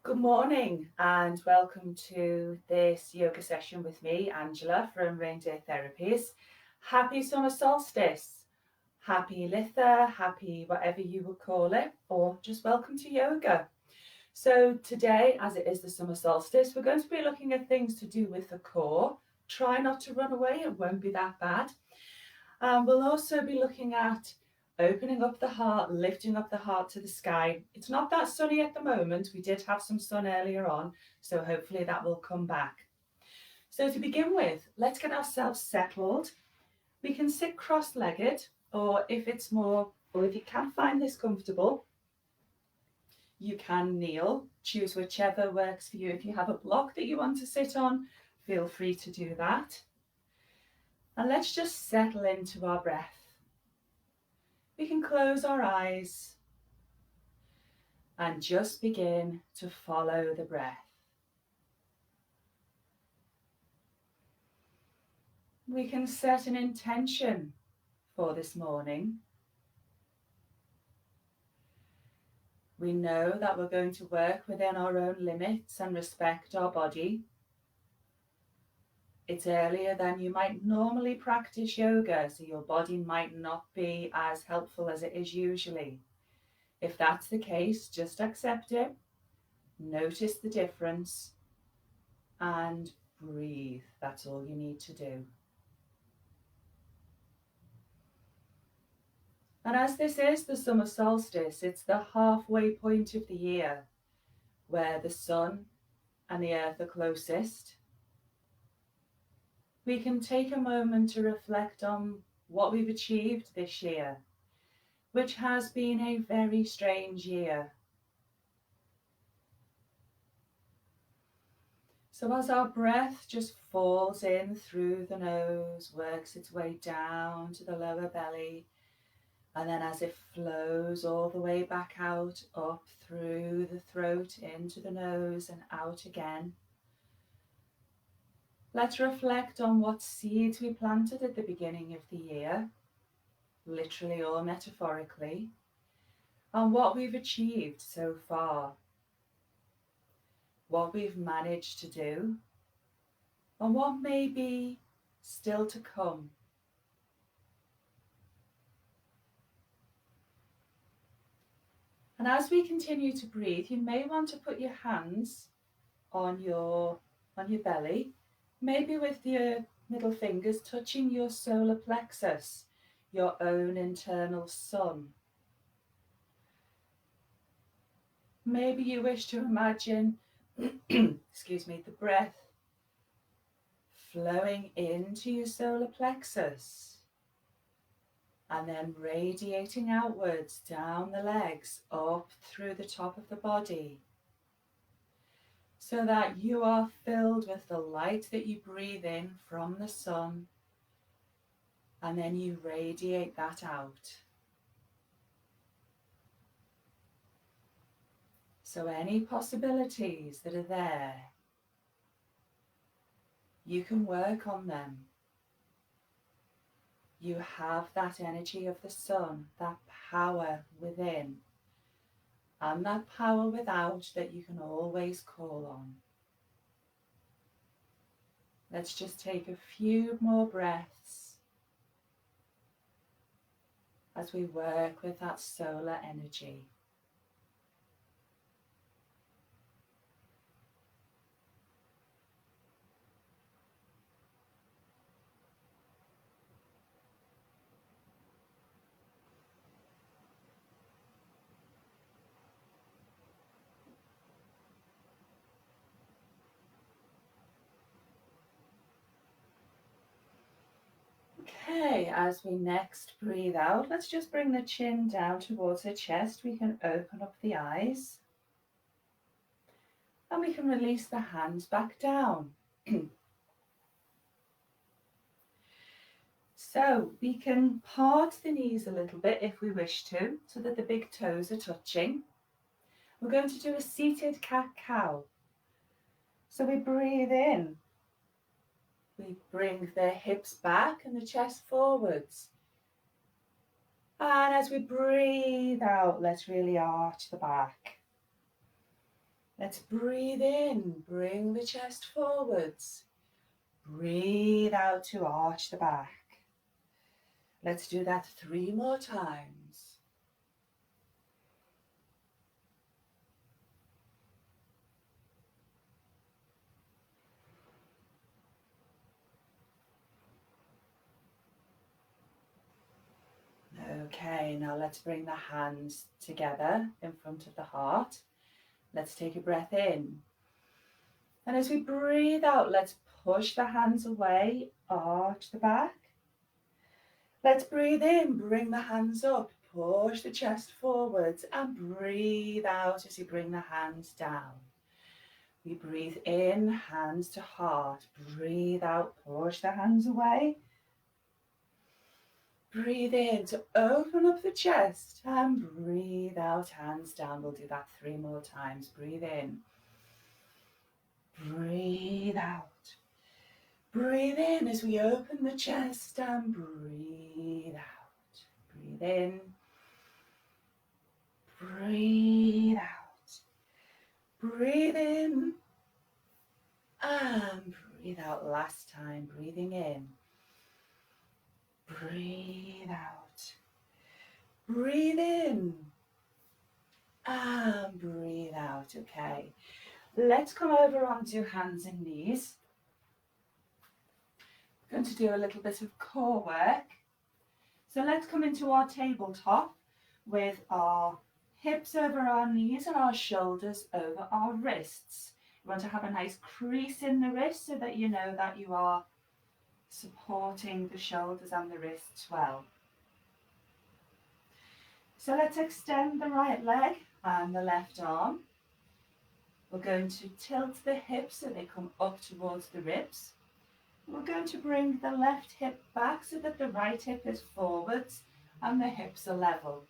Good morning and welcome to this yoga session with me, Angela from Reindeer Therapies. Happy summer solstice, happy Litha, happy whatever you would call it, or just welcome to yoga. So today, as it is the summer solstice, we're going to be looking at things to do with the core. Try not to run away, it won't be that bad. We'll also be looking at opening up the heart, lifting up the heart to the sky. It's not that sunny at the moment. We did have some sun earlier on, so hopefully that will come back. So to begin with, let's get ourselves settled. We can sit cross-legged, or if you can't find this comfortable, you can kneel. Choose whichever works for you. If you have a block that you want to sit on, feel free to do that. And let's just settle into our breath. We can close our eyes and just begin to follow the breath. We can set an intention for this morning. We know that we're going to work within our own limits and respect our body. It's earlier than you might normally practice yoga, so your body might not be as helpful as it is usually. If that's the case, just accept it, notice the difference, and breathe. That's all you need to do. And as this is the summer solstice, it's the halfway point of the year where the sun and the earth are closest. We can take a moment to reflect on what we've achieved this year, which has been a very strange year. So as our breath just falls in through the nose, works its way down to the lower belly, and then as it flows all the way back out, up through the throat, into the nose and out again. Let's reflect on what seeds we planted at the beginning of the year, literally or metaphorically, and what we've achieved so far, what we've managed to do, and what may be still to come. And as we continue to breathe, you may want to put your hands on your belly, maybe with your middle fingers touching your solar plexus, your own internal sun. Maybe you wish to imagine, excuse me, the breath flowing into your solar plexus and then radiating outwards down the legs, up through the top of the body, so that you are filled with the light that you breathe in from the sun, and then you radiate that out. So any possibilities that are there, you can work on them. You have that energy of the sun, that power within, and that power without that you can always call on. Let's just take a few more breaths as we work with that solar energy. Okay, as we next breathe out, let's just bring the chin down towards the chest. We can open up the eyes and we can release the hands back down. So we can part the knees a little bit if we wish to, so that the big toes are touching. We're going to do a seated cat-cow. So we breathe in. We bring the hips back and the chest forwards. And as we breathe out, let's really arch the back. Let's breathe in, bring the chest forwards. Breathe out to arch the back. Let's do that 3 more times. Okay, now let's bring the hands together in front of the heart. Let's take a breath in. And as we breathe out, let's push the hands away, arch the back. Let's breathe in, bring the hands up, push the chest forwards, and breathe out as you bring the hands down. We breathe in, hands to heart. Breathe out, push the hands away. Breathe in to open up the chest and breathe out, hands down. We'll do that 3 more times. Breathe in. Breathe out. Breathe in as we open the chest and breathe out. Breathe in. Breathe out. Breathe in. And breathe out last time. Breathing in. Breathe out. Breathe in. And breathe out. Okay. Let's come over onto hands and knees. We're going to do a little bit of core work. So let's come into our tabletop with our hips over our knees and our shoulders over our wrists. You want to have a nice crease in the wrist so that you know that you are supporting the shoulders and the wrists well. So let's extend the right leg and the left arm. We're going to tilt the hips so they come up towards the ribs. We're going to bring the left hip back so that the right hip is forwards and the hips are level.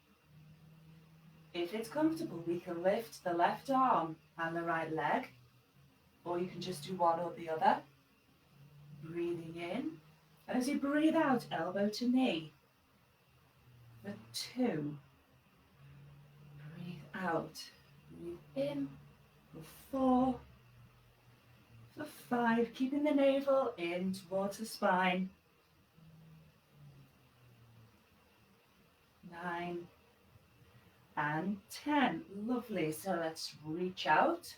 If it's comfortable, we can lift the left arm and the right leg, or you can just do one or the other. Breathing in. And as you breathe out, elbow to knee. For 2. Breathe out. Breathe in. For 4. For 5. Keeping the navel in towards the spine. 9. And 10. Lovely. So let's reach out.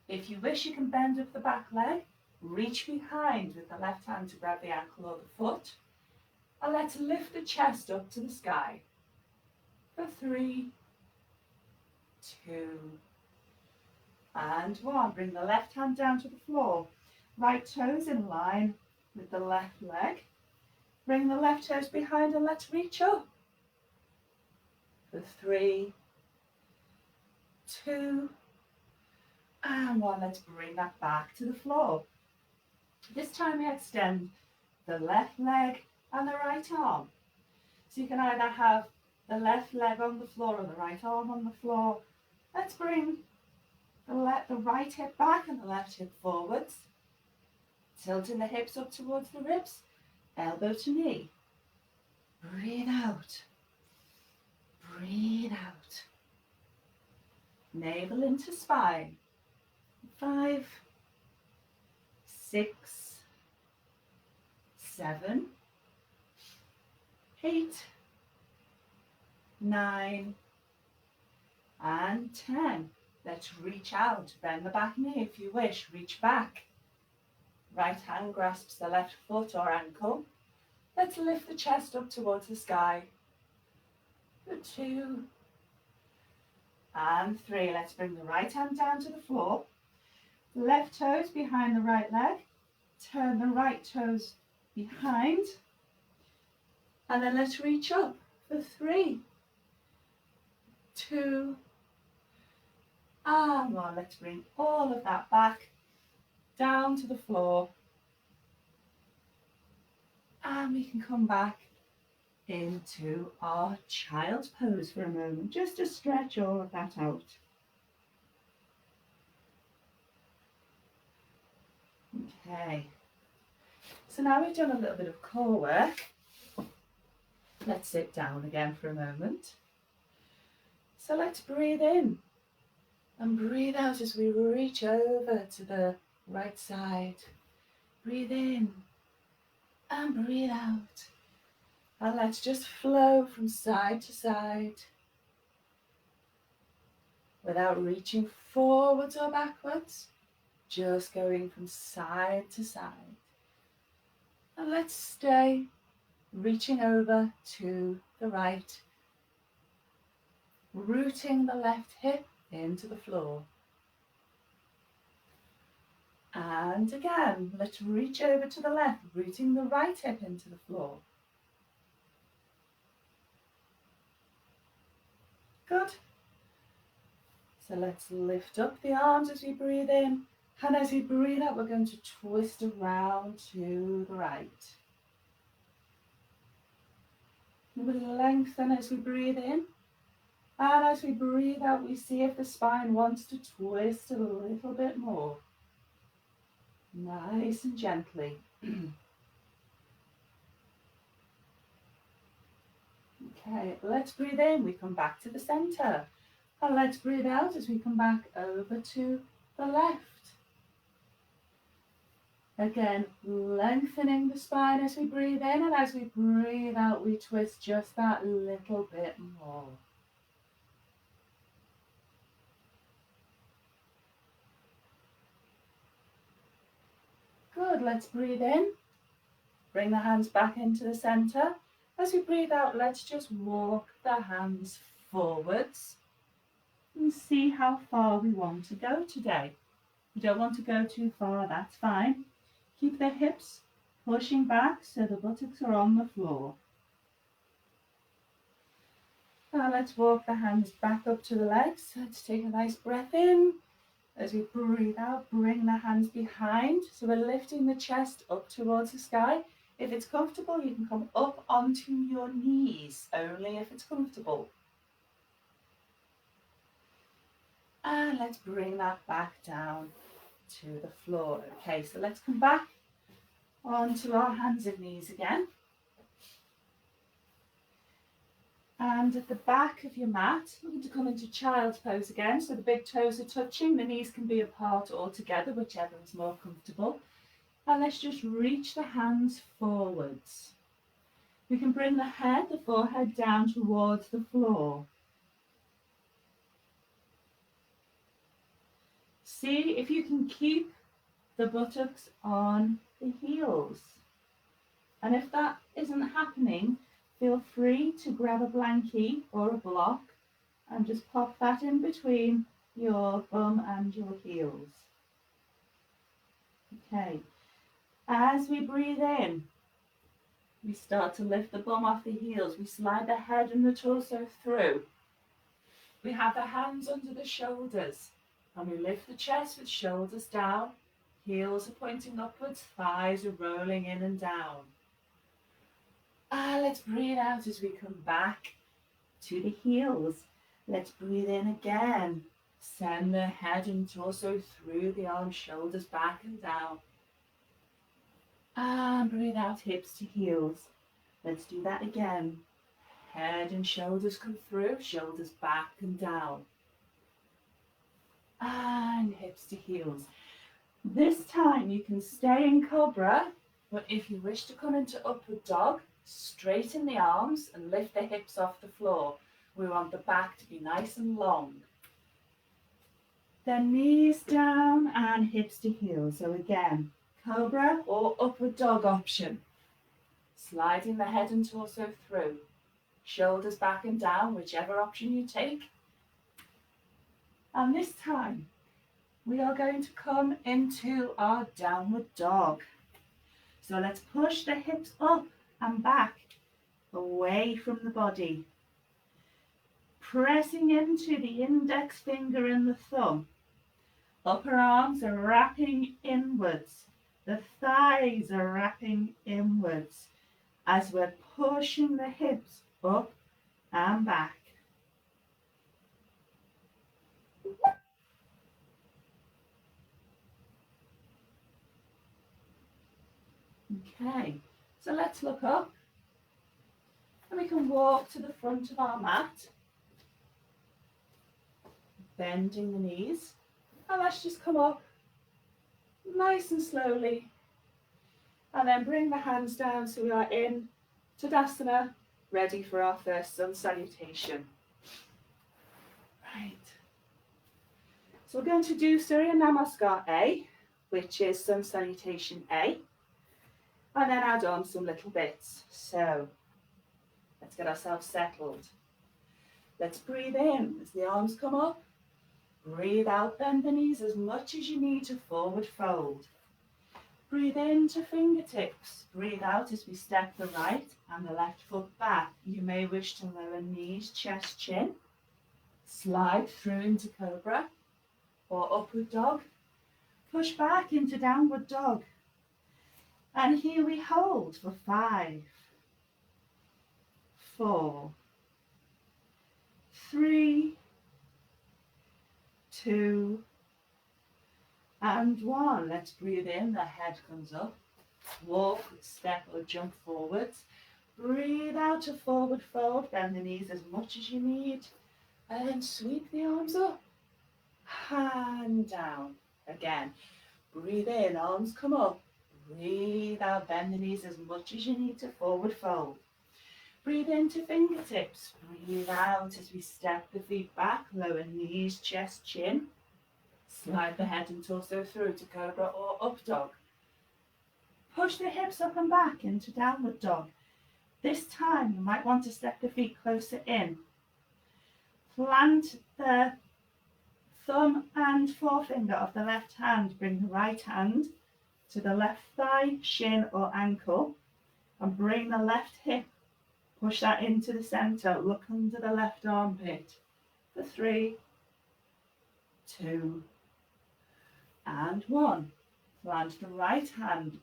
If you wish, you can bend up the back leg. Reach behind with the left hand to grab the ankle or the foot. And let's lift the chest up to the sky. For 3, 2, and 1. Bring the left hand down to the floor. Right toes in line with the left leg. Bring the left toes behind and let's reach up. For 3, 2, and 1. Let's bring that back to the floor. This time we extend the left leg and the right arm. So you can either have the left leg on the floor or the right arm on the floor. Let's bring the right hip back and the left hip forwards. Tilting the hips up towards the ribs. Elbow to knee. Breathe out. Breathe out. Navel into spine. 5, 6, 7, 8, 9, and 10. Let's reach out. Bend the back knee if you wish. Reach back. Right hand grasps the left foot or ankle. Let's lift the chest up towards the sky. For 2, and 3. Let's bring the right hand down to the floor. Left toes behind the right leg. Turn the right toes behind. And then let's reach up for 3, 2, and 1. Let's bring all of that back down to the floor. And we can come back into our child's pose for a moment, just to stretch all of that out. Okay, so now we've done a little bit of core work. Let's sit down again for a moment. So let's breathe in. And breathe out as we reach over to the right side. Breathe in and breathe out. And let's just flow from side to side without reaching forwards or backwards, just going from side to side. And let's stay reaching over to the right, rooting the left hip into the floor. And again, let's reach over to the left, rooting the right hip into the floor. Good. So let's lift up the arms as we breathe in, and as we breathe out, we're going to twist around to the right. We lengthen as we breathe in, and as we breathe out, we see if the spine wants to twist a little bit more. Nice and gently. Okay, let's breathe in, we come back to the center. And let's breathe out as we come back over to the left. Again, lengthening the spine as we breathe in, and as we breathe out, we twist just that little bit more. Good, let's breathe in. Bring the hands back into the center. As we breathe out, let's just walk the hands forwards and see how far we want to go today. If you don't want to go too far, that's fine. Keep the hips pushing back so the buttocks are on the floor. Now let's walk the hands back up to the legs. Let's take a nice breath in. As we breathe out, bring the hands behind. So we're lifting the chest up towards the sky. If it's comfortable, you can come up onto your knees, only if it's comfortable. And let's bring that back down to the floor. Okay, so let's come back onto our hands and knees again. And at the back of your mat, we're going to come into child's pose again. So the big toes are touching, the knees can be apart or together, whichever is more comfortable. And let's just reach the hands forwards. We can bring the forehead down towards the floor. See if you can keep the buttocks on the heels. And if that isn't happening, feel free to grab a blankie or a block and just pop that in between your bum and your heels. Okay, as we breathe in, we start to lift the bum off the heels. We slide the head and the torso through. We have the hands under the shoulders and we lift the chest with shoulders down. Heels are pointing upwards, thighs are rolling in and down. Let's breathe out as we come back to the heels. Let's breathe in again. Send the head and torso through the arms, shoulders back and down. And breathe out, hips to heels. Let's do that again. Head and shoulders come through, shoulders back and down. And hips to heels. This time you can stay in cobra, but if you wish to come into upward dog, straighten the arms and lift the hips off the floor. We want the back to be nice and long. Then knees down and hips to heels. So again, cobra or upward dog option. Sliding the head and torso through. Shoulders back and down, whichever option you take. And this time, we are going to come into our downward dog. So let's push the hips up and back, away from the body. Pressing into the index finger and the thumb. Upper arms are wrapping inwards. The thighs are wrapping inwards as we're pushing the hips up and back. Okay, so let's look up and we can walk to the front of our mat. bending the knees. And let's just come up nice and slowly. And then bring the hands down so we are in Tadasana, ready for our first sun salutation. Right. So we're going to do Surya Namaskar A, which is sun salutation A, and then add on some little bits. So let's get ourselves settled. Let's breathe in as the arms come up. Breathe out, bend the knees as much as you need to forward fold. Breathe into fingertips. Breathe out as we step the right and the left foot back. You may wish to lower knees, chest, chin. Slide through into cobra or upward dog. Push back into downward dog. And here we hold for 5, 4, 3, 2, and 1. Let's breathe in, the head comes up. Walk, step or jump forwards. Breathe out to forward fold, bend the knees as much as you need. And then sweep the arms up, hand down. Again, breathe in, arms come up. Breathe out, bend the knees as much as you need to forward fold. Breathe into fingertips. Breathe out as we step the feet back, lower knees, chest, chin. Slide the head and torso through to cobra or up dog. Push the hips up and back into downward dog. This time you might want to step the feet closer in. Plant the thumb and forefinger of the left hand. Bring the right hand to the left thigh, shin or ankle, and bring the left hip. Push that into the center. Look under the left armpit for 3, 2, and 1. Plant the right hand,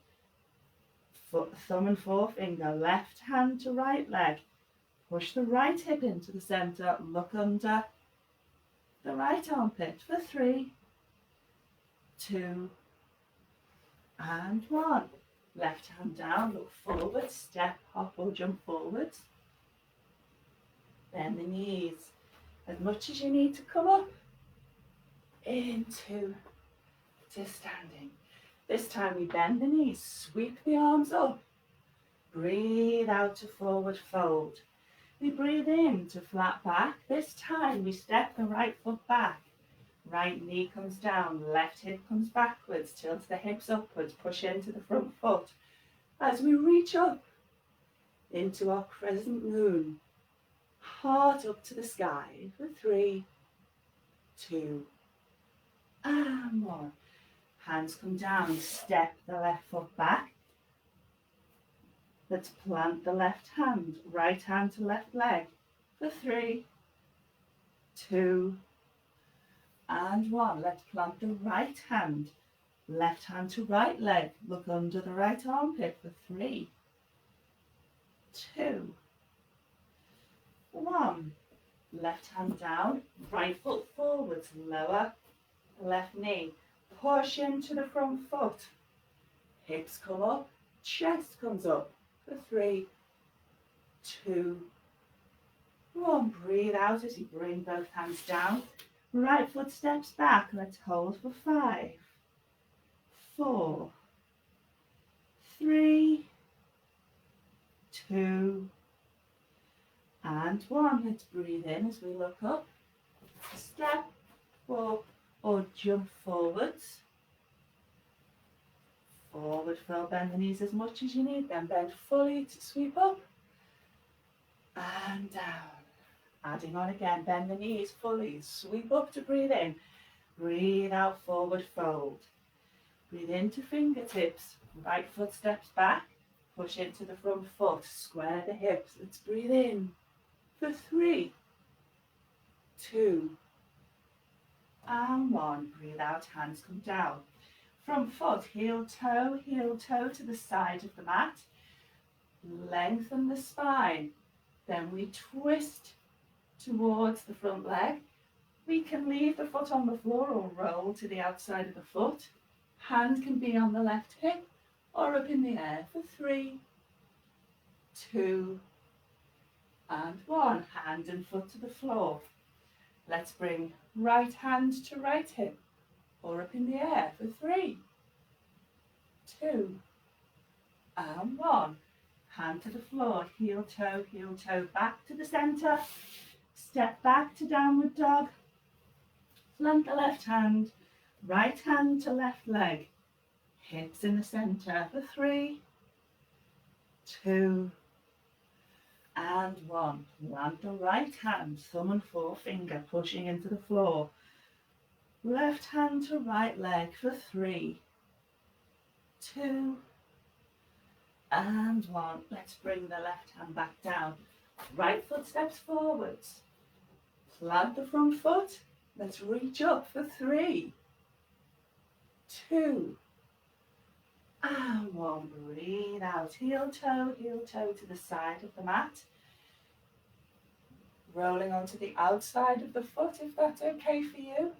thumb and forefinger, left hand to right leg. Push the right hip into the center. Look under the right armpit for 3, 2, and 1. Left hand down, look forward, step, hop or jump forwards. Bend the knees as much as you need to come up into standing. This time we bend the knees, sweep the arms up. Breathe out to forward fold. We breathe in to flat back. This time we step the right foot back. Right knee comes down, left hip comes backwards, tilt the hips upwards, push into the front foot. As we reach up into our crescent moon, heart up to the sky for 3, 2, and 1. Hands come down, step the left foot back. Let's plant the left hand, right hand to left leg for 3, 2, and 1. Let's plant the right hand, left hand to right leg. Look under the right armpit for 3, 2, 1. Left hand down, right foot forwards, lower left knee. Push into the front foot. Hips come up, chest comes up for 3, 2, 1. Breathe out as you bring both hands down. Right foot steps back. Let's hold for 5, 4, 3, 2, and 1. Let's breathe in as we look up. Step, walk, or jump forwards. Forward fold, bend the knees as much as you need, then bend fully to sweep up and down. Adding on again, bend the knees fully, sweep up to breathe in. Breathe out, forward fold. Breathe into fingertips, right foot steps back, push into the front foot, square the hips. Let's breathe in for 3, 2, and 1. Breathe out, hands come down. Front foot, heel toe to the side of the mat. Lengthen the spine. Then we twist towards the front leg. We can leave the foot on the floor or roll to the outside of the foot. Hand can be on the left hip or up in the air for 3, 2, and 1. Hand and foot to the floor. Let's bring right hand to right hip or up in the air for 3, 2, and 1. Hand to the floor, heel toe, back to the centre. Step back to downward dog. Plant the left hand, right hand to left leg. Hips in the centre for 3, 2, and 1. Plant the right hand, thumb and forefinger pushing into the floor. Left hand to right leg for 3, 2, and 1. Let's bring the left hand back down. Right foot steps forwards. Plant the front foot. Let's reach up for 3, 2, and 1. Breathe out. Heel toe to the side of the mat. Rolling onto the outside of the foot if that's okay for you.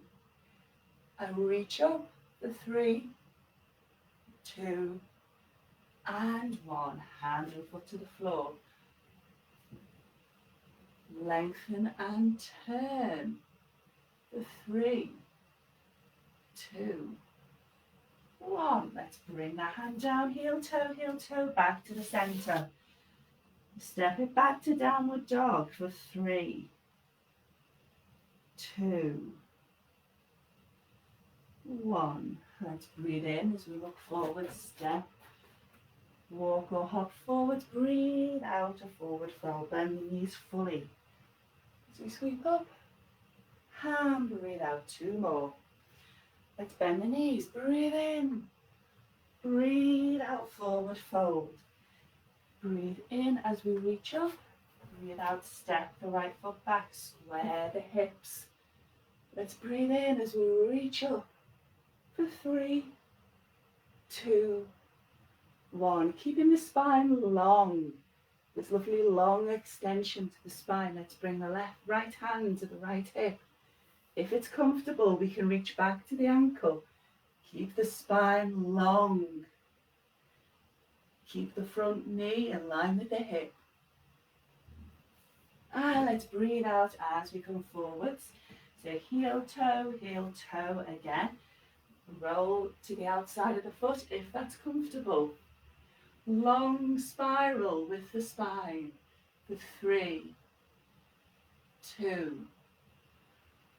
And reach up for 3, 2, and 1. Hand and foot to the floor. Lengthen and turn for 3, 2, 1. Let's bring the hand down, heel toe, back to the centre. Step it back to downward dog for 3, 2, 1. Let's breathe in as we look forward, step, walk or hop forwards, breathe out a forward fold, bend the knees fully. As we sweep up, and breathe out 2 more. Let's bend the knees, breathe in, breathe out, forward fold. Breathe in as we reach up, breathe out, step the right foot back, square the hips. Let's breathe in as we reach up for 3, 2, 1. Keeping the spine long. This lovely long extension to the spine. Let's bring the right hand to the right hip. If it's comfortable, we can reach back to the ankle. Keep the spine long. Keep the front knee in line with the hip. And let's breathe out as we come forwards. So heel toe again. Roll to the outside of the foot if that's comfortable. Long spiral with the spine for 3, 2,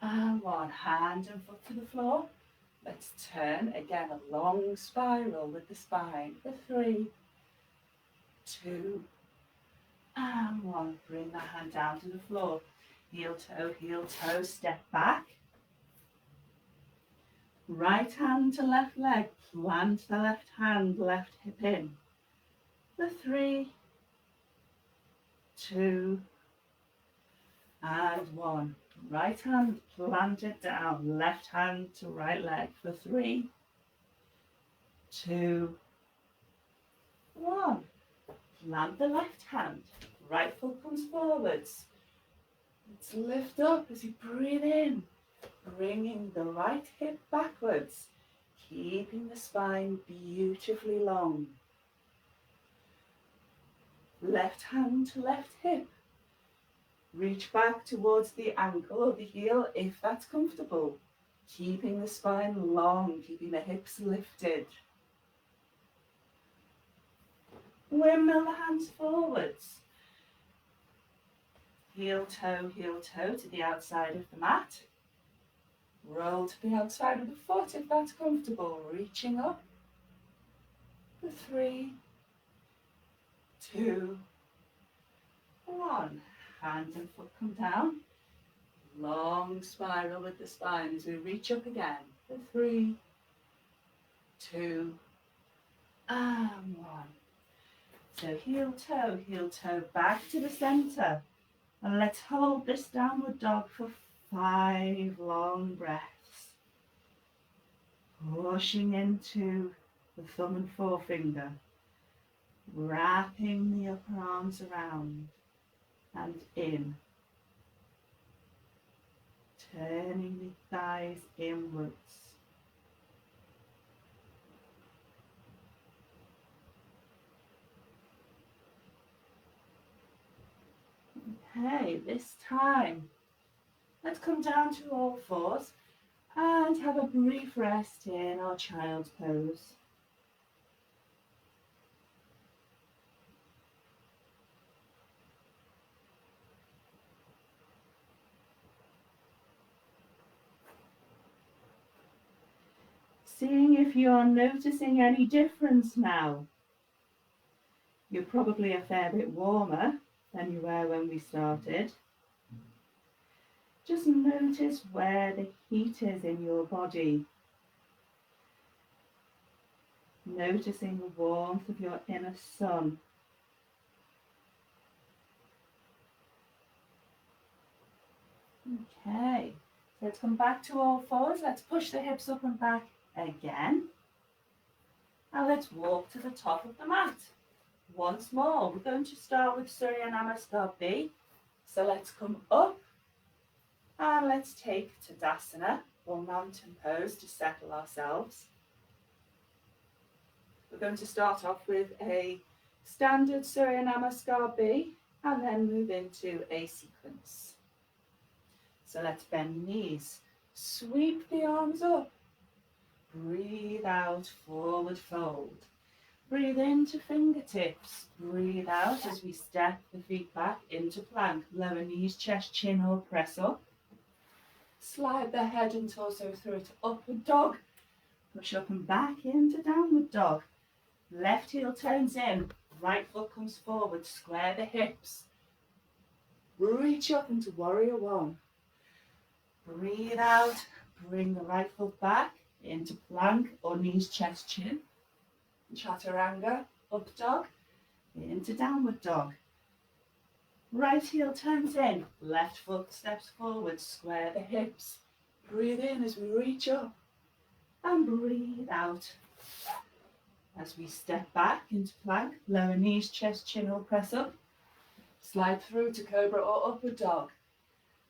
and 1. Hand and foot to the floor. Let's turn again, a long spiral with the spine for 3, 2, and 1. Bring the hand down to the floor. Heel toe, step back. Right hand to left leg, plant the left hand, left hip in. For 3, 2, and 1. Right hand, plant it down, left hand to right leg for 3, 2, 1. Plant the left hand, right foot comes forwards. Let's lift up as you breathe in, bringing the right hip backwards, keeping the spine beautifully long. Left hand to left hip. Reach back towards the ankle or the heel if that's comfortable. Keeping the spine long, keeping the hips lifted. Windmill the hands forwards. Heel toe to the outside of the mat. Roll to the outside of the foot if that's comfortable. Reaching up for 3, 2, 1. Hand and foot come down. Long spiral with the spine as we reach up again for 3, 2, and 1. So heel toe back to the center. And let's hold this downward dog for 5 long breaths. Pushing into the thumb and forefinger. Wrapping the upper arms around and in. Turning the thighs inwards. Okay, this time, Let's come down to all fours and have a brief rest in our child's pose. Seeing if you're noticing any difference now. You're probably a fair bit warmer than you were when we started. Just notice where the heat is in your body. Noticing the warmth of your inner sun. Okay, so let's come back to all fours. Let's push the hips up and back again. Now let's walk to the top of the mat. Once more, we're going to start with Surya Namaskar B. So let's come up and let's take Tadasana or mountain pose to settle ourselves. We're going to start off with a standard Surya Namaskar B and then move into a sequence. So let's bend the knees, sweep the arms up, breathe out, forward fold. Breathe into fingertips, breathe out as we step the feet back into plank, lower knees, chest, chin or press up. Slide the head and torso through to upward dog, push up and back into downward dog. Left heel turns in, right foot comes forward, square the hips. Reach up into warrior one. Breathe out, bring the right foot back into plank or knees, chest, chin. Chaturanga, up dog, into downward dog. Right heel turns in, left foot steps forward, square the hips. Breathe in as we reach up and breathe out. As we step back into plank, lower knees, chest, chin or press up. Slide through to cobra or upward dog.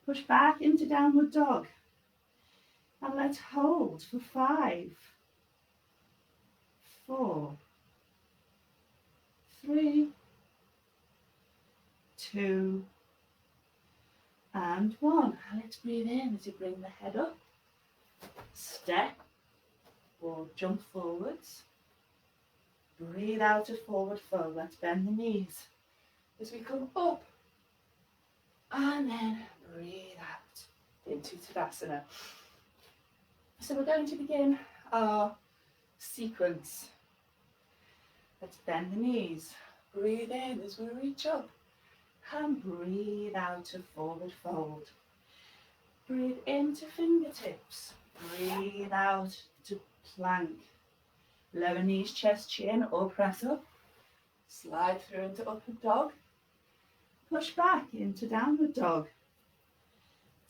Push back into downward dog. And let's hold for 5, 4, 3, 2, and 1. Let's breathe in as you bring the head up. Step or jump forwards. Breathe out to forward fold. Let's bend the knees as we come up. And then breathe out into Tadasana. So we're going to begin our sequence. Let's bend the knees. Breathe in as we reach up. And breathe out to forward fold. Breathe into fingertips. Breathe out to plank. Lower knees, chest, chin or press up. Slide through into upward dog. Push back into downward dog.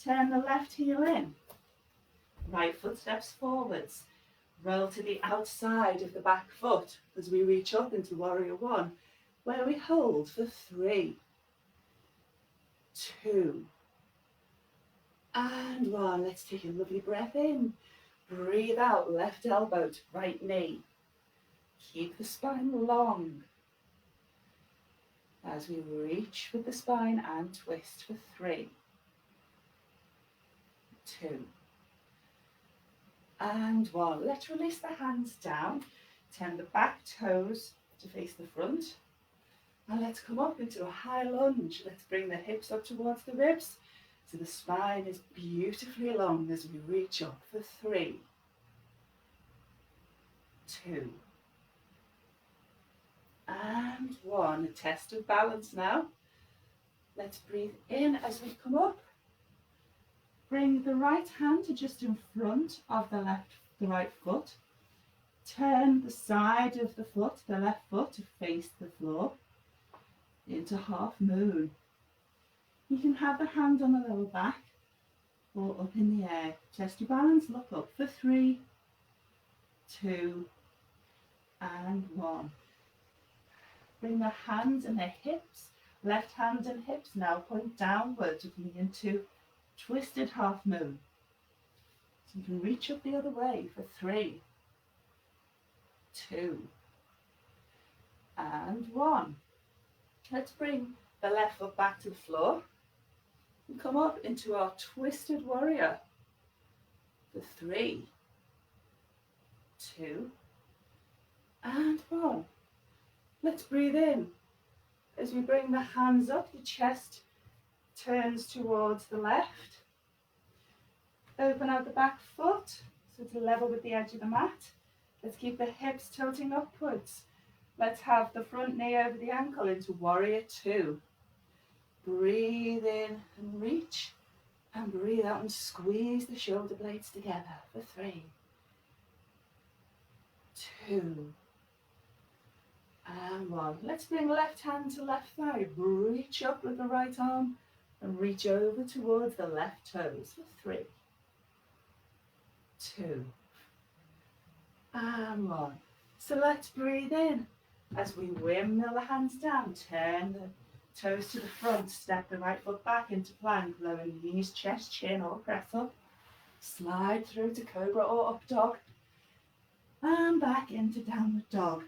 Turn the left heel in. Right foot steps forwards. Roll to the outside of the back foot as we reach up into warrior one, where we hold for 3, 2, and 1. Let's take a lovely breath in. Breathe out, left elbow to right knee. Keep the spine long as we reach with the spine and twist for 3, 2, and 1. Let's release the hands down. Turn the back toes to face the front. And let's come up into a high lunge. Let's bring the hips up towards the ribs so the spine is beautifully long as we reach up for 3, 2, and 1. A test of balance now. Let's breathe in as we come up. Bring the right hand to just in front of the right foot. Turn the side of the foot, the left foot, to face the floor into half moon. You can have the hand on the lower back or up in the air. Test your balance, look up for 3, 2, and 1. Bring the hands and the hips, left hand and hips now point downward to coming into twisted half moon. So you can reach up the other way for 3, 2, and 1. Let's bring the left foot back to the floor. And come up into our twisted warrior for 3, 2, and 1. Let's breathe in. As we bring the hands up, the chest turns towards the left. Open out the back foot, so to level with the edge of the mat. Let's keep the hips tilting upwards. Let's have the front knee over the ankle into warrior 2. Breathe in and reach, and breathe out and squeeze the shoulder blades together for 3, 2, and 1. Let's bring left hand to left thigh. Reach up with the right arm and reach over towards the left toes for 3, 2, and 1. So let's breathe in as we windmill the hands down. Turn the toes to the front. Step the right foot back into plank. Lower knees, chest, chin, or press up. Slide through to cobra or up dog. And back into downward dog.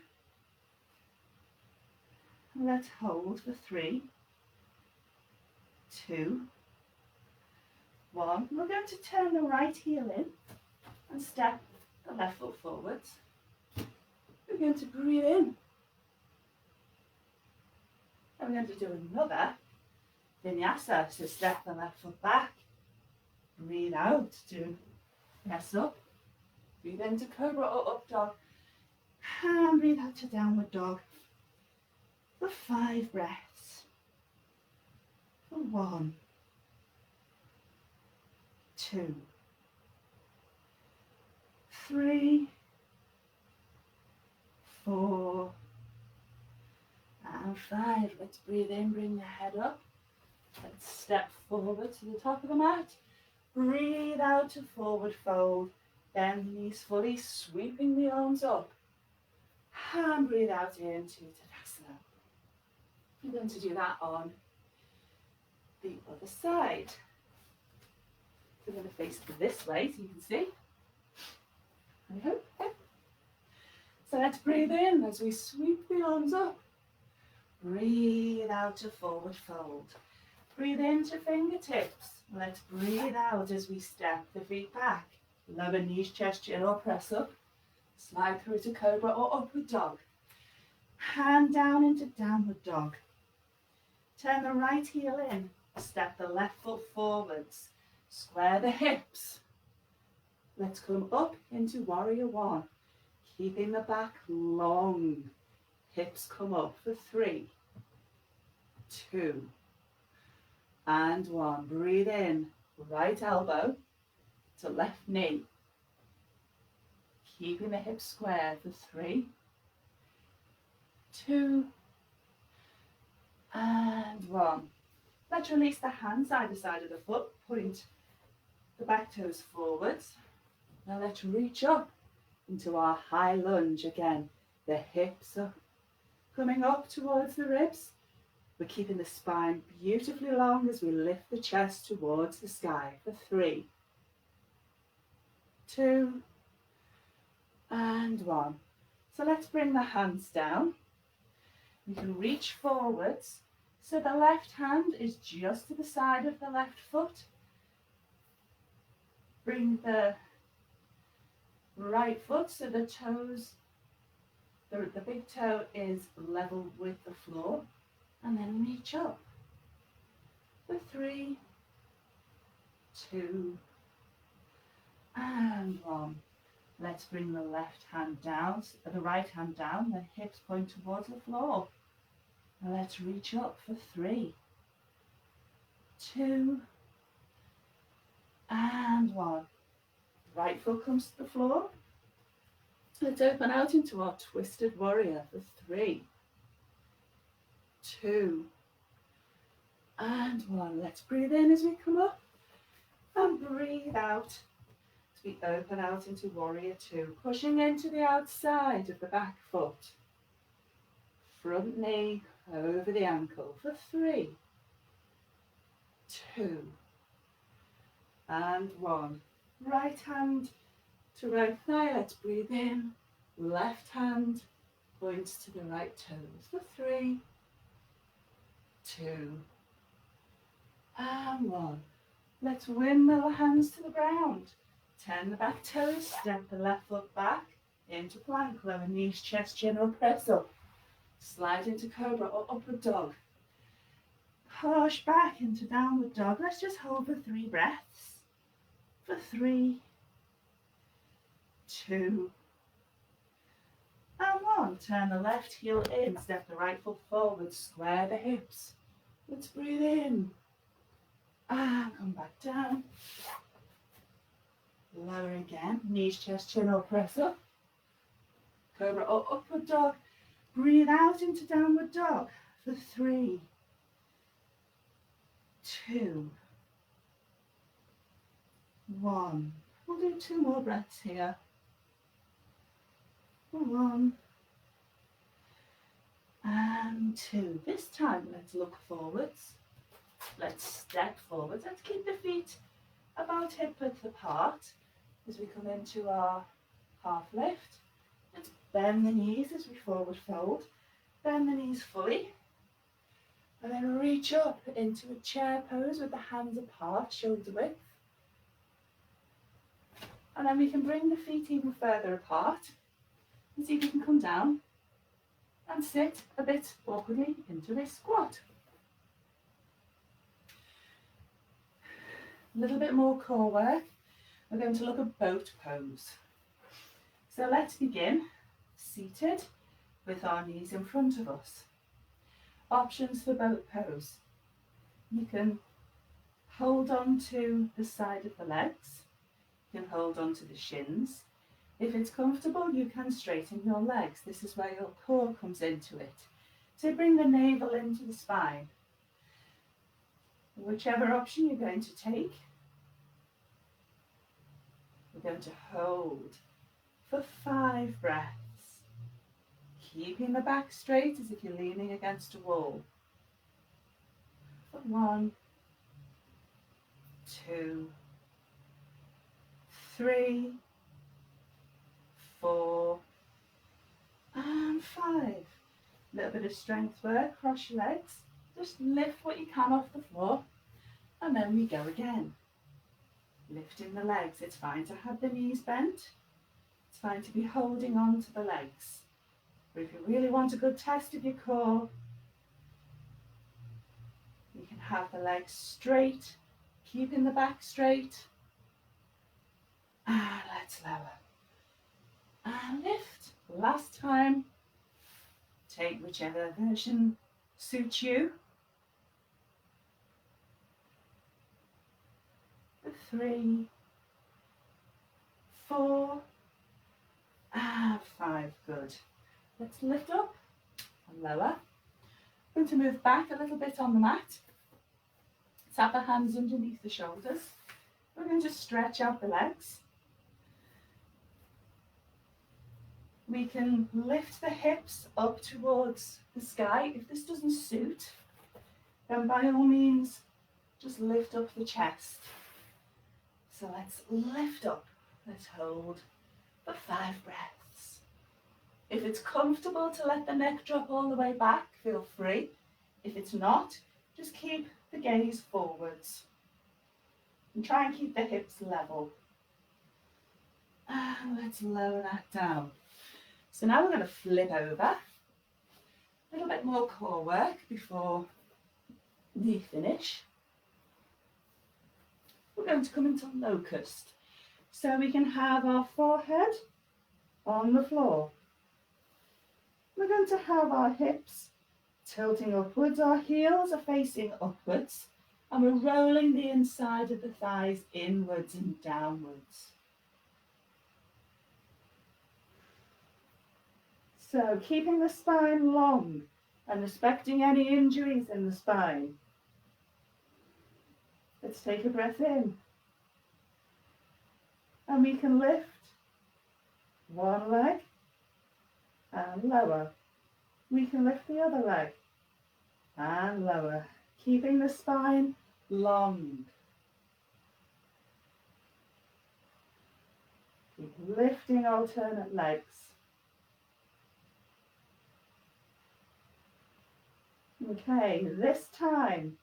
Let's hold for 3, 2, 1. We're going to turn the right heel in and step the left foot forwards. We're going to breathe in. And we're going to do another vinyasa. So step the left foot back. Breathe out to press up. Breathe into cobra or up dog. And breathe out to downward dog. For 5 breaths. For 1, 2, 3, 4, and 5. Let's breathe in, bring the head up. Let's step forward to the top of the mat. Breathe out to forward fold. Bend the knees fully, sweeping the arms up. And breathe out into Tadasana. We're going to do that on the other side. We're going to face this way so you can see. I hope. So let's breathe in as we sweep the arms up. Breathe out to forward fold. Breathe into fingertips. Let's breathe out as we step the feet back. Lower knees, chest, chin, or press up. Slide through to cobra or upward dog. Hand down into downward dog. Turn the right heel in. Step the left foot forwards. Square the hips. Let's come up into warrior 1. Keeping the back long. Hips come up for 3, 2, and 1. Breathe in. Right elbow to left knee. Keeping the hips square for 3, 2, and 1. Let's release the hands either side of the foot. Point the back toes forwards. Now let's reach up into our high lunge again. The hips are coming up towards the ribs. We're keeping the spine beautifully long as we lift the chest towards the sky for 3, 2, and 1. So let's bring the hands down. You can reach forwards. So the left hand is just to the side of the left foot. Bring the right foot so the toes, the big toe is level with the floor. And then reach up for 3, 2, and 1. Let's bring the left hand down, the right hand down, the hips point towards the floor. Now let's reach up for 3, 2, and 1. Right foot comes to the floor. Let's open out into our twisted warrior for 3, 2, and 1. Let's breathe in as we come up and breathe out as we open out into warrior 2, pushing into the outside of the back foot. Front knee over the ankle for 3, 2, and 1. Right hand to right thigh. Let's breathe in. Left hand points to the right toes for 3, 2, And one. Let's windmill the hands to the ground. Turn the back toes, step the left foot back into plank, lower knees, chest, chin or press up. Slide into cobra or upward dog. Push back into downward dog. Let's just hold for 3 breaths. For 3, 2, and 1. Turn the left heel in, step the right foot forward, square the hips. Let's breathe in. And come back down. Lower again, knees, chest, chin or press up. Cobra or upward dog. Breathe out into downward dog for 3, 2, 1. We'll do 2 more breaths here. 1 and 2. This time let's look forwards. Let's step forwards. Let's keep the feet about hip width apart as we come into our half lift. Let's bend the knees as we forward fold. Bend the knees fully. And then reach up into a chair pose with the hands apart, shoulder width. And then we can bring the feet even further apart and see if we can come down and sit a bit awkwardly into a squat. A little bit more core work. We're going to look at boat pose. So let's begin seated with our knees in front of us. Options for boat pose. You can hold on to the side of the legs. You can hold on to the shins. If it's comfortable, you can straighten your legs. This is where your core comes into it. So bring the navel into the spine. Whichever option you're going to take, we're going to hold for 5 breaths. Keeping the back straight as if you're leaning against a wall. For 1, 2, 3, 4, and 5. A little bit of strength work, cross your legs. Just lift what you can off the floor, and then we go again. Lifting the legs. It's fine to have the knees bent. It's fine to be holding on to the legs. But if you really want a good test of your core, you can have the legs straight, keeping the back straight. And let's lower. And lift. Last time. Take whichever version suits you. 3, 4, and 5. Good. Let's lift up and lower. I'm going to move back a little bit on the mat. Tap the hands underneath the shoulders. We're going to stretch out the legs. We can lift the hips up towards the sky. If this doesn't suit, then by all means, just lift up the chest. So let's lift up. Let's hold for 5 breaths. If it's comfortable to let the neck drop all the way back, feel free. If it's not, just keep the gaze forwards. And try and keep the hips level. And let's lower that down. So now we're going to flip over. A little bit more core work before we finish. We're going to come into locust. So we can have our forehead on the floor. We're going to have our hips tilting upwards, our heels are facing upwards, and we're rolling the inside of the thighs inwards and downwards. So keeping the spine long and respecting any injuries in the spine. Let's take a breath in. And we can lift one leg and lower. We can lift the other leg and lower, keeping the spine long. Keep lifting alternate legs. Okay, this time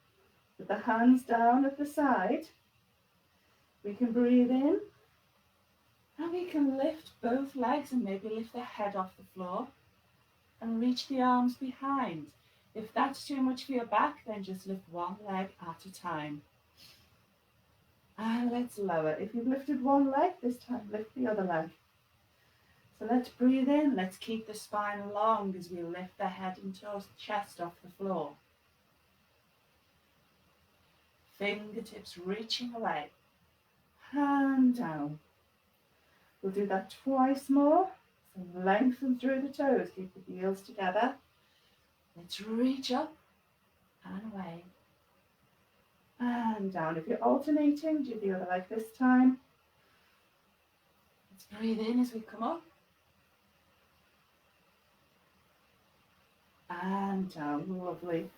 With the hands down at the side, we can breathe in and we can lift both legs and maybe lift the head off the floor and reach the arms behind. If that's too much for your back, then just lift one leg at a time. And let's lower. If you've lifted one leg, this time lift the other leg. So let's breathe in. Let's keep the spine long as we lift the head and chest off the floor. Fingertips reaching away. Hand down. We'll do that twice more. So lengthen through the toes. Keep the heels together. Let's reach up and away. And down. If you're alternating, do the other leg this time. Let's breathe in as we come up. And down. Lovely.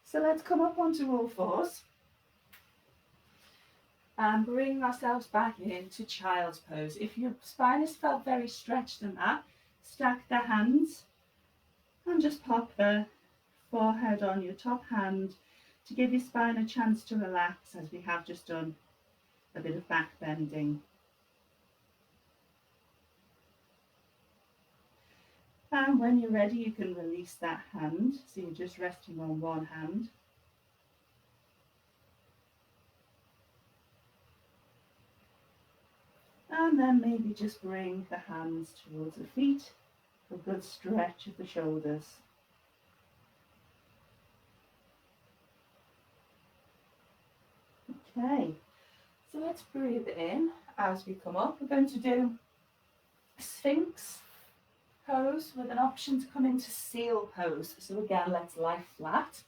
So let's come up onto all fours. And bring ourselves back into child's pose. If your spine has felt very stretched in that, stack the hands and just pop the forehead on your top hand to give your spine a chance to relax, as we have just done a bit of back bending. And when you're ready, you can release that hand. So you're just resting on one hand. And then maybe just bring the hands towards the feet for a good stretch of the shoulders. Okay, so let's breathe in as we come up. We're going to do Sphinx pose with an option to come into seal pose. So again, let's lie flat.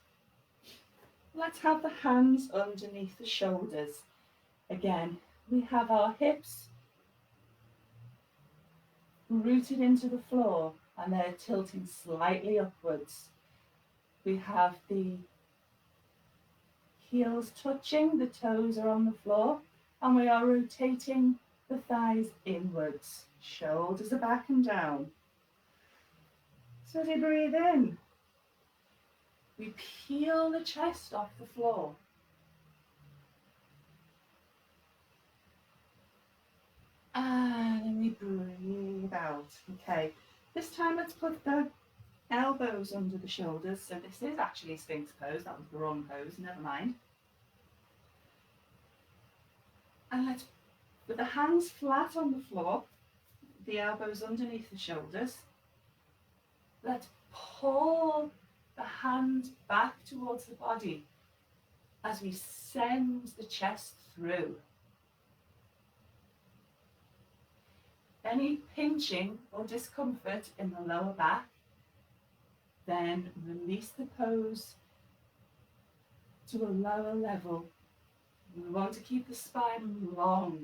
Let's have the hands underneath the shoulders. Again, we have our hips rooted into the floor and they're tilting slightly upwards. We have the heels touching, the toes are on the floor, and we are rotating the thighs inwards. Shoulders are back and down. So as we breathe in, we peel the chest off the floor. And then we breathe out. Okay, this time let's put the elbows under the shoulders. So this is actually Sphinx pose. That was the wrong pose, never mind. And let's put the hands flat on the floor, the elbows underneath the shoulders. Let's pull the hand back towards the body as we send the chest through. Any pinching or discomfort in the lower back, then release the pose to a lower level. We want to keep the spine long.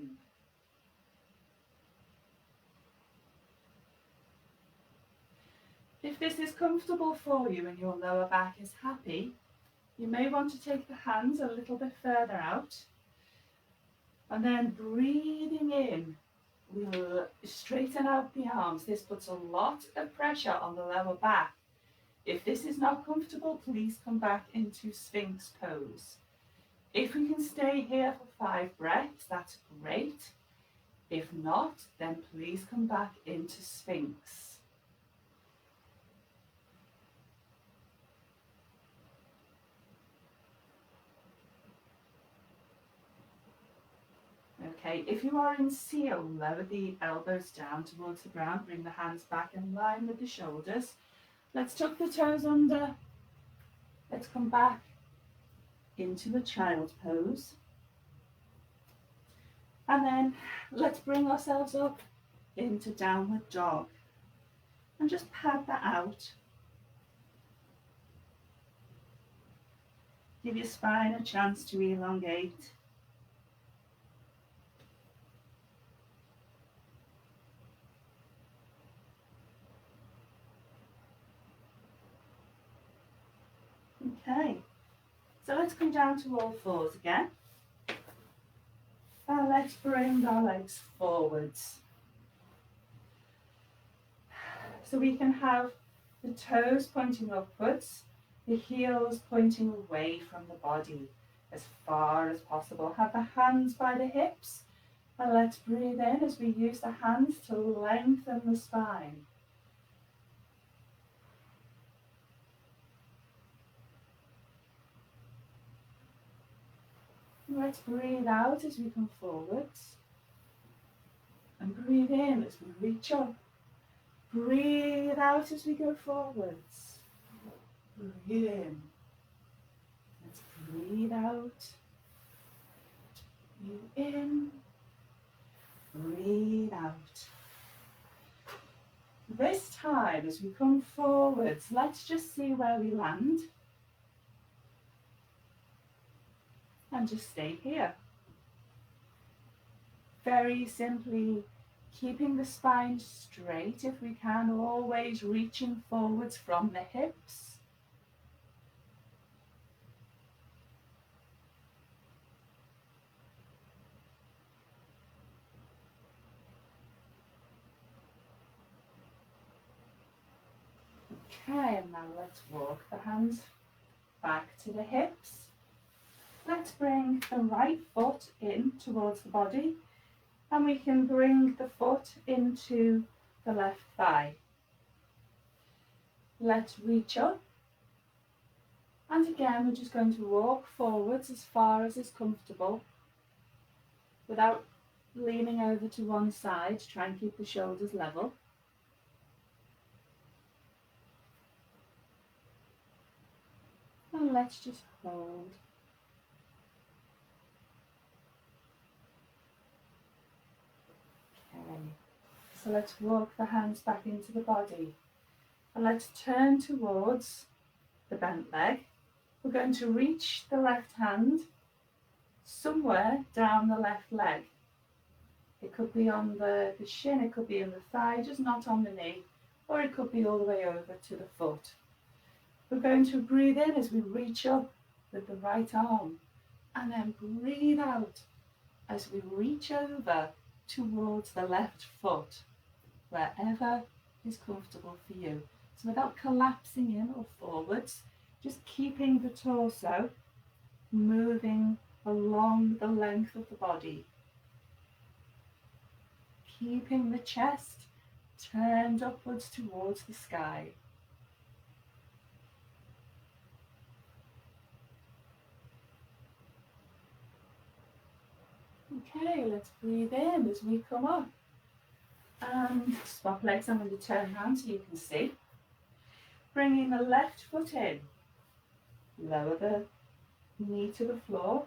If this is comfortable for you and your lower back is happy, you may want to take the hands a little bit further out, and then breathing in, we'll straighten out the arms. This puts a lot of pressure on the lower back. If this is not comfortable, please come back into Sphinx pose. If we can stay here for 5 breaths, that's great. If not, then please come back into Sphinx. Okay, if you are in seal, lower the elbows down towards the ground, bring the hands back in line with the shoulders. Let's tuck the toes under. Let's come back into the child pose. And then let's bring ourselves up into downward dog. And just pad that out. Give your spine a chance to elongate. Okay, so let's come down to all fours again. And let's bring our legs forwards. So we can have the toes pointing upwards, the heels pointing away from the body. as far as possible. Have the hands by the hips, and let's breathe in as we use the hands to lengthen the spine. And let's breathe out as we come forwards. And breathe in as we reach up. Breathe out as we go forwards. Breathe in. Let's breathe out. Breathe in. Breathe out. This time, as we come forwards, let's just see where we land. And just stay here. Very simply, keeping the spine straight if we can, always reaching forwards from the hips. Okay, and now let's walk the hands back to the hips. Let's bring the right foot in towards the body, and we can bring the foot into the left thigh. Let's reach up, and again we're just going to walk forwards as far as is comfortable without leaning over to one side. Try and keep the shoulders level. And let's just hold. Okay, so let's walk the hands back into the body. And let's turn towards the bent leg. We're going to reach the left hand somewhere down the left leg. It could be on the shin, it could be in the thigh, just not on the knee, or it could be all the way over to the foot. We're going to breathe in as we reach up with the right arm, and then breathe out as we reach over towards the left foot, wherever is comfortable for you. So without collapsing in or forwards, just keeping the torso moving along the length of the body. Keeping the chest turned upwards towards the sky. Okay, let's breathe in as we come up. And swap legs. I'm going to turn around so you can see. Bringing the left foot in. Lower the knee to the floor.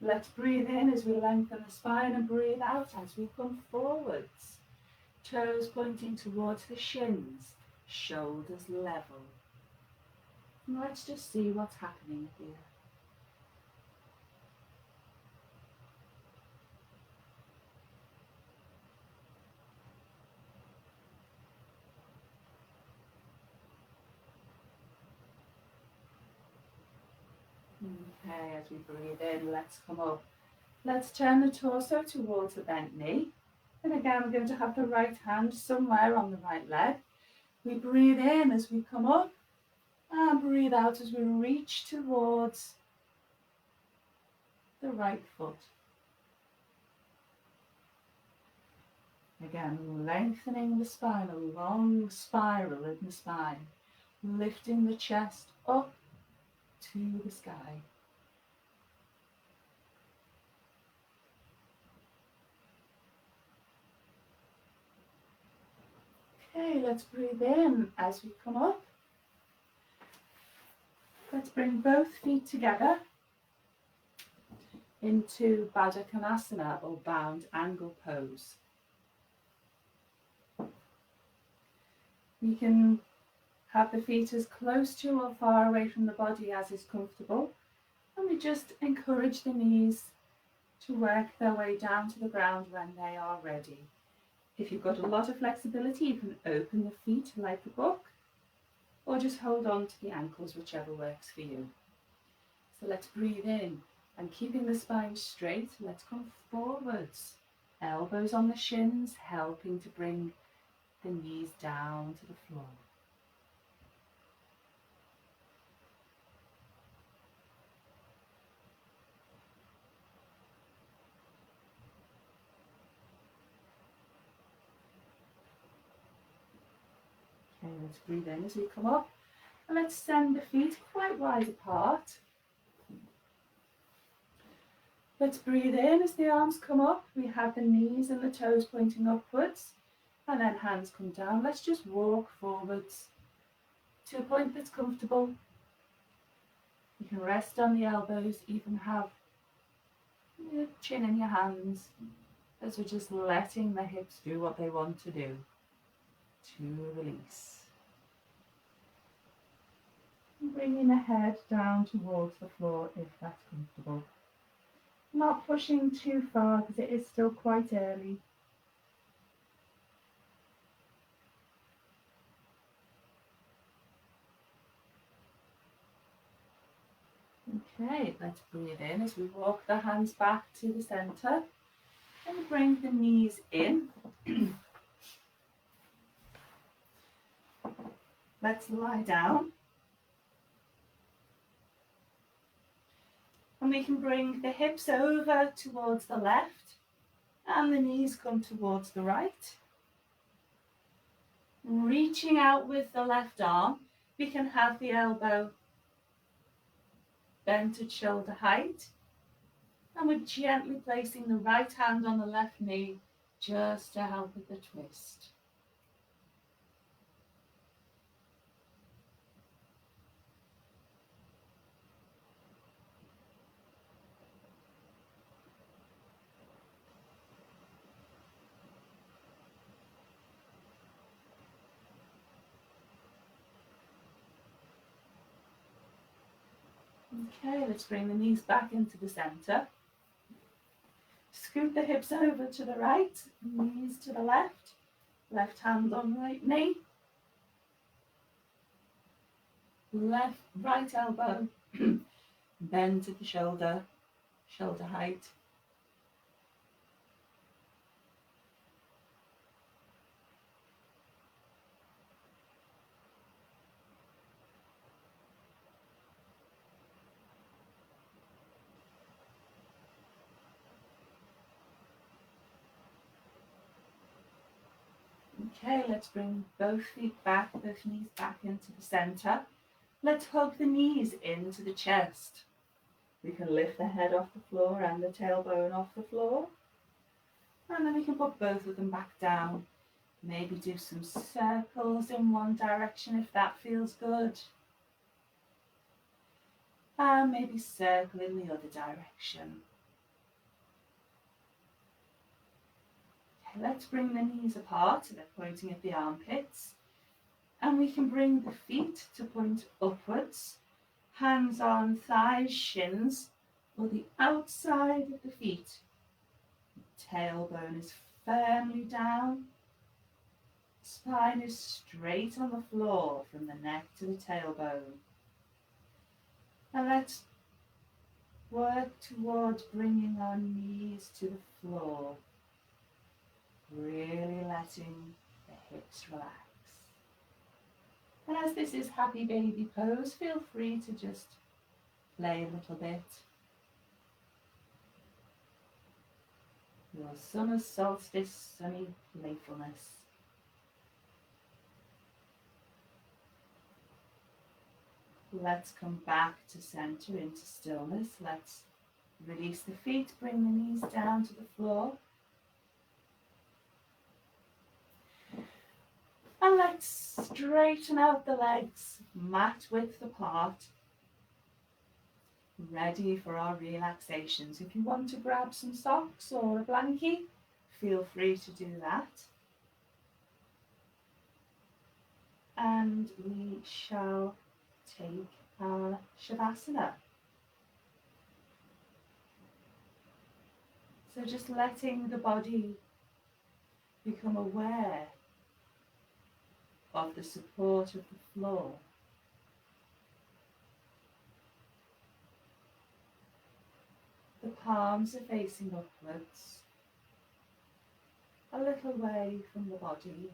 Let's breathe in as we lengthen the spine and breathe out as we come forwards. Toes pointing towards the shins, shoulders level. And let's just see what's happening here. Okay, as we breathe in, let's come up. Let's turn the torso towards the bent knee. And again, we're going to have the right hand somewhere on the right leg. We breathe in as we come up, and breathe out as we reach towards the right foot. Again, lengthening the spine, a long spiral in the spine, lifting the chest up to the sky. Okay, let's breathe in as we come up. Let's bring both feet together into Baddha Konasana or bound angle pose. We can have the feet as close to or far away from the body as is comfortable, and we just encourage the knees to work their way down to the ground when they are ready. If you've got a lot of flexibility, you can open the feet like a book, or just hold on to the ankles, whichever works for you. So let's breathe in, and keeping the spine straight, let's come forwards. Elbows on the shins, helping to bring the knees down to the floor. Okay, let's breathe in as we come up. And let's send the feet quite wide apart. Let's breathe in as the arms come up. We have the knees and the toes pointing upwards. And then hands come down. Let's just walk forwards to a point that's comfortable. You can rest on the elbows, even have your chin in your hands, as we're just letting the hips do what they want to do, to release. And bringing the head down towards the floor if that's comfortable. Not pushing too far because it is still quite early. Okay, let's breathe in as we walk the hands back to the centre and bring the knees in. Let's lie down. And we can bring the hips over towards the left and the knees come towards the right. Reaching out with the left arm, we can have the elbow bent at shoulder height. And we're gently placing the right hand on the left knee just to help with the twist. Okay, let's bring the knees back into the centre. Scoot the hips over to the right, knees to the left. Left hand on right knee. Right elbow bend at the shoulder height. Okay, let's bring both feet back, both knees back into the centre. Let's hug the knees into the chest. We can lift the head off the floor and the tailbone off the floor. And then we can put both of them back down. Maybe do some circles in one direction if that feels good. And maybe circle in the other direction. Let's bring the knees apart so they're pointing at the armpits. And we can bring the feet to point upwards. Hands on thighs, shins, or the outside of the feet. Tailbone is firmly down. Spine is straight on the floor from the neck to the tailbone. And let's work towards bringing our knees to the floor. Really letting the hips relax. And as this is happy baby pose, feel free to just play a little bit. Your summer solstice sunny playfulness. Let's come back to center into stillness. Let's release the feet, bring the knees down to the floor. And let's straighten out the legs, mat width apart, ready for our relaxations. If you want to grab some socks or a blankie, feel free to do that. And we shall take our Shavasana. So just letting the body become aware of the support of the floor. The palms are facing upwards, a little way from the body.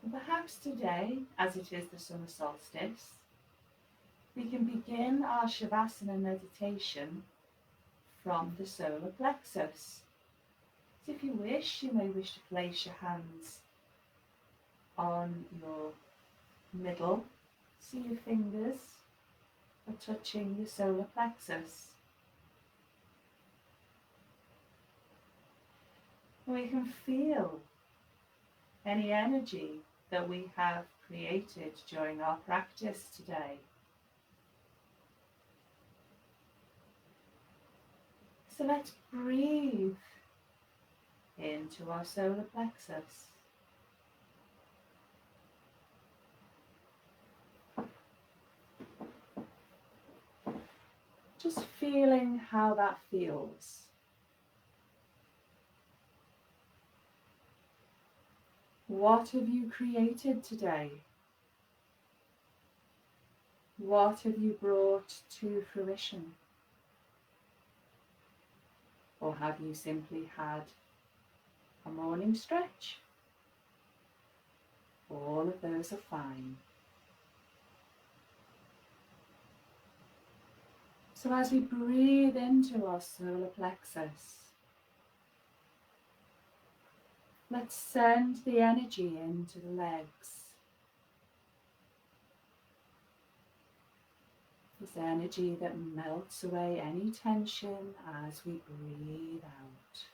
And perhaps today, as it is the summer solstice, we can begin our Shavasana meditation from the solar plexus. So if you wish, you may wish to place your hands on your middle, so your fingers are touching your solar plexus. We can feel any energy that we have created during our practice today. So let's breathe into our solar plexus. Just feeling how that feels. What have you created today? What have you brought to fruition? Or have you simply had a morning stretch? All of those are fine. So as we breathe into our solar plexus, let's send the energy into the legs. This energy that melts away any tension as we breathe out.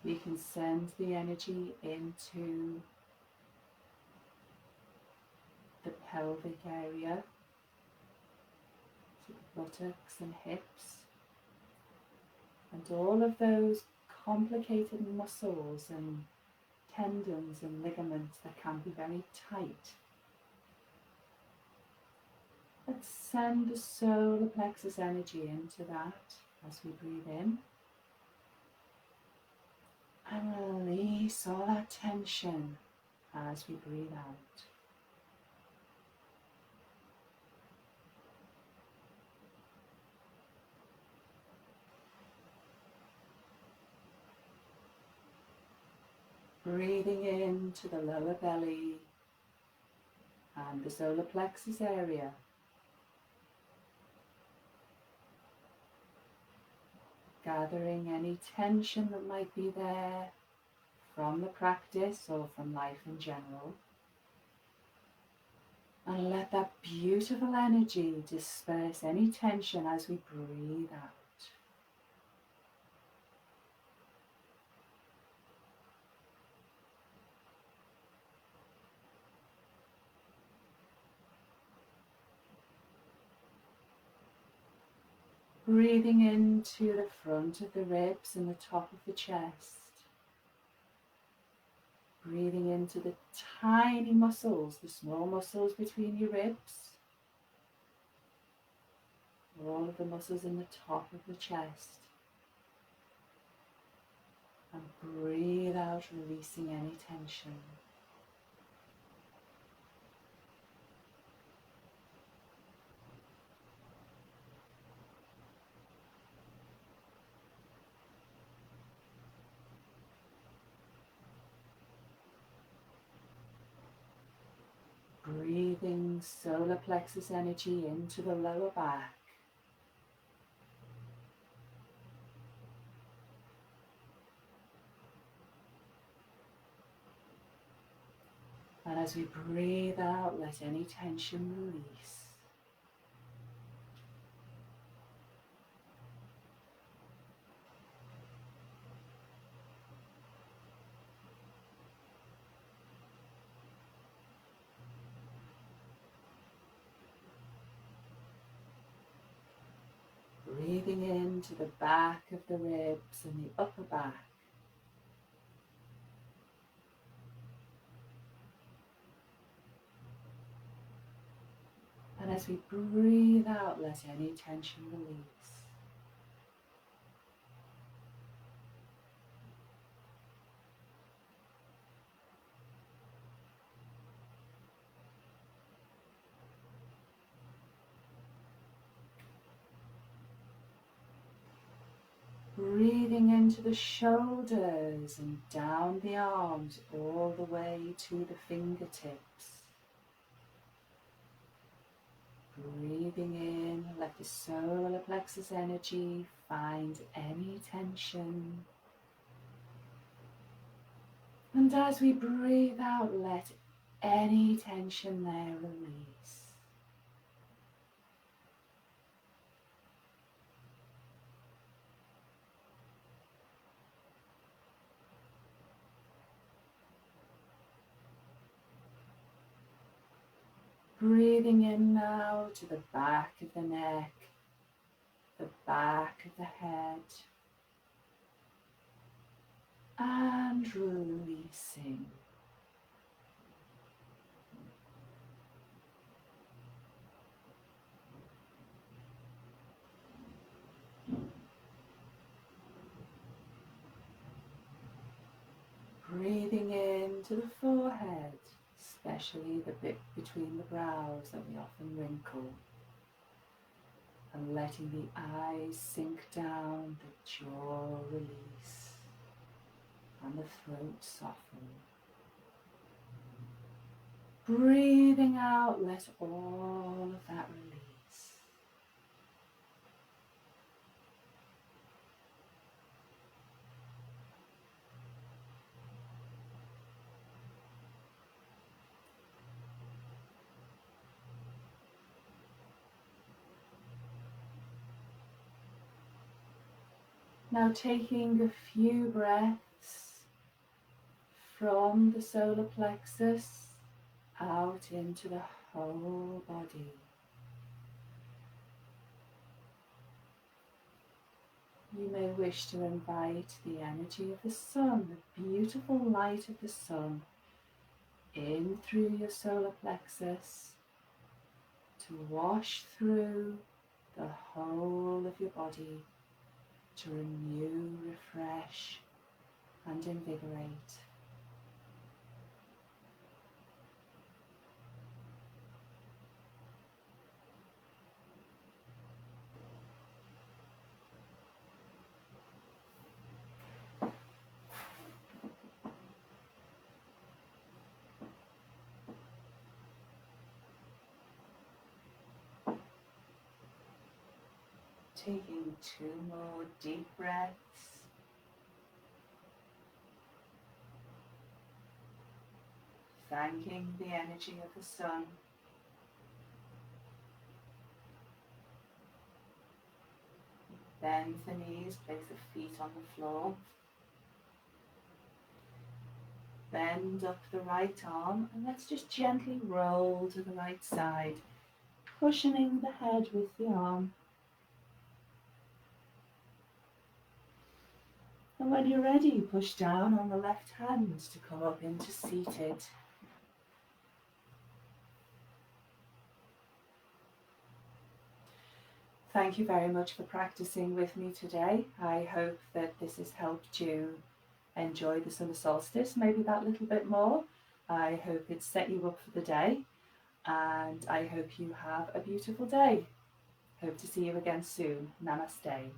We can send the energy into the pelvic area, to the buttocks and hips, and all of those complicated muscles and tendons and ligaments that can be very tight. Let's send the solar plexus energy into that as we breathe in. And release all that tension as we breathe out. Breathing into the lower belly and the solar plexus area. Gathering any tension that might be there from the practice or from life in general. And let that beautiful energy disperse any tension as we breathe out. Breathing into the front of the ribs and the top of the chest. Breathing into the tiny muscles, the small muscles between your ribs. All of the muscles in the top of the chest. And breathe out, releasing any tension. Breathing solar plexus energy into the lower back. And as we breathe out, let any tension release. Breathing into the back of the ribs and the upper back. And as we breathe out, let any tension release. Breathing Breathing into the shoulders and down the arms all the way to the fingertips. Breathing in, let the solar plexus energy find any tension. And as we breathe out, let any tension there release. Breathing in now to the back of the neck, the back of the head, and releasing. Breathing into the forehead, especially the bit between the brows that we often wrinkle. And letting the eyes sink down, the jaw release, and the throat soften. Breathing out, let all of that release. Now taking a few breaths from the solar plexus out into the whole body. You may wish to invite the energy of the sun, the beautiful light of the sun, in through your solar plexus to wash through the whole of your body, to renew, refresh, and invigorate. Taking 2 more deep breaths. Thanking the energy of the sun. Bend the knees, place the feet on the floor. Bend up the right arm and let's just gently roll to the right side, cushioning the head with the arm. And when you're ready, push down on the left hand to come up into seated. Thank you very much for practicing with me today. I hope that this has helped you enjoy the summer solstice, maybe that little bit more. I hope it's set you up for the day, and I hope you have a beautiful day. Hope to see you again soon. Namaste.